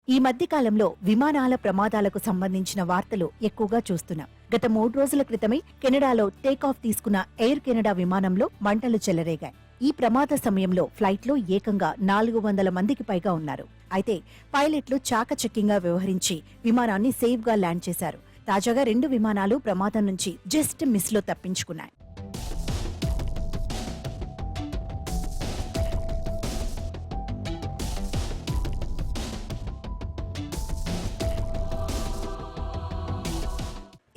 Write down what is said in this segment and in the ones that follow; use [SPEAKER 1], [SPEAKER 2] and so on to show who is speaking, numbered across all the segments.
[SPEAKER 1] ఈ మధ్య కాలంలో విమానాల ప్రమాదాలకు సంబంధించిన వార్తలు ఎక్కువగా చూస్తున్నాం. గత 3 రోజుల క్రితమే కెనడాలో టేకాఫ్ తీసుకున్న ఎయిర్ కెనడా విమానంలో మంటలు చెలరేగాయి. ఈ ప్రమాద సమయంలో ఫ్లైట్లో ఏకంగా 400 మందికి పైగా ఉన్నారు. అయితే పైలట్లు చాకచక్యంగా వ్యవహరించి విమానాన్ని సేఫ్గా ల్యాండ్ చేశారు. తాజాగా 2 విమానాలు ప్రమాదం నుంచి జస్ట్ మిస్లో తప్పించుకున్నాయి.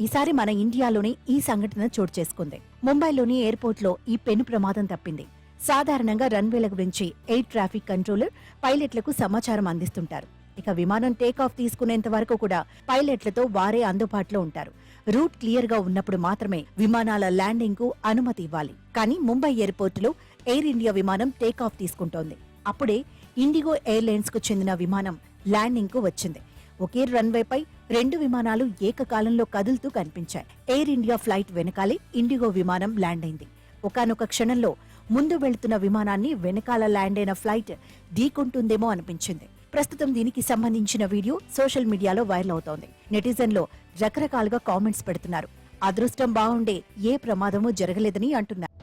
[SPEAKER 1] ఈసారి మన ఇండియాలోనే ఈ సంఘటన చోటు చేసుకుంది. ముంబైలోని ఎయిర్పోర్ట్లో ఈ పెను ప్రమాదం తప్పింది. సాధారణంగా రన్వేల గురించి ఎయిర్ ట్రాఫిక్ కంట్రోలర్ పైలట్లకు సమాచారం అందిస్తుంటారు. ఇక విమానం టేకాఫ్ తీసుకునేంత వరకు కూడా పైలట్లతో వారే అందుబాటులో ఉంటారు. రూట్ క్లియర్ గా ఉన్నప్పుడు మాత్రమే విమానాల ల్యాండింగ్ కు అనుమతి ఇవ్వాలి. కానీ ముంబై ఎయిర్పోర్టులో ఎయిర్ ఇండియా విమానం టేకాఫ్ తీసుకుంటోంది. అప్పుడే ఇండిగో ఎయిర్లైన్స్ కు చెందిన విమానం ల్యాండింగ్ కు వచ్చింది. ఒకే రన్వేపై 2 విమానాలు ఏకకాలంలో కదులుతూ కనిపించాయి. ఎయిర్ ఇండియా ఫ్లైట్ వెనకాలే ఇండిగో విమానం ల్యాండ్ అయింది. ఒకానొక క్షణంలో ముందు వెళుతున్న విమానాన్ని వెనకాల ల్యాండ్ అయిన ఫ్లైట్ ఢీకొంటుందేమో అనిపించింది. ప్రస్తుతం దీనికి సంబంధించిన వీడియో సోషల్ మీడియాలో వైరల్ అవుతోంది. నెటిజన్లో రకరకాలుగా కామెంట్స్ పెడుతున్నారు. అదృష్టం బాగుండే ఏ ప్రమాదమూ జరగలేదని అంటున్నారు.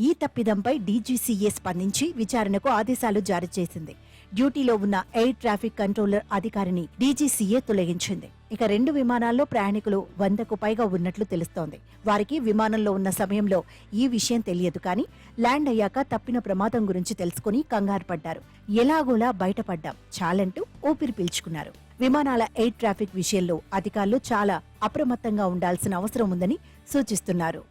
[SPEAKER 1] ఈ తప్పిదంపై డీజీసీఏ స్పందించి విచారణకు ఆదేశాలు జారీ చేసింది. డ్యూటీలో ఉన్న ఎయిర్ ట్రాఫిక్ కంట్రోలర్ అధికారిని డీజీసీఏ తొలగించింది. ఇక 2 విమానాల్లో ప్రయాణికులు 100కు పైగా ఉన్నట్లు తెలుస్తోంది. వారికి విమానంలో ఉన్న సమయంలో ఈ విషయం తెలియదు. కానీ ల్యాండ్ అయ్యాక తప్పిన ప్రమాదం గురించి తెలుసుకుని కంగారు పడ్డారు. ఎలాగోలా బయటపడ్డాం చాలంటూ ఊపిరి పీల్చుకున్నారు. విమానాల ఎయిర్ ట్రాఫిక్ విషయంలో అధికారులు చాలా అప్రమత్తంగా ఉండాల్సిన అవసరం ఉందని సూచిస్తున్నారు.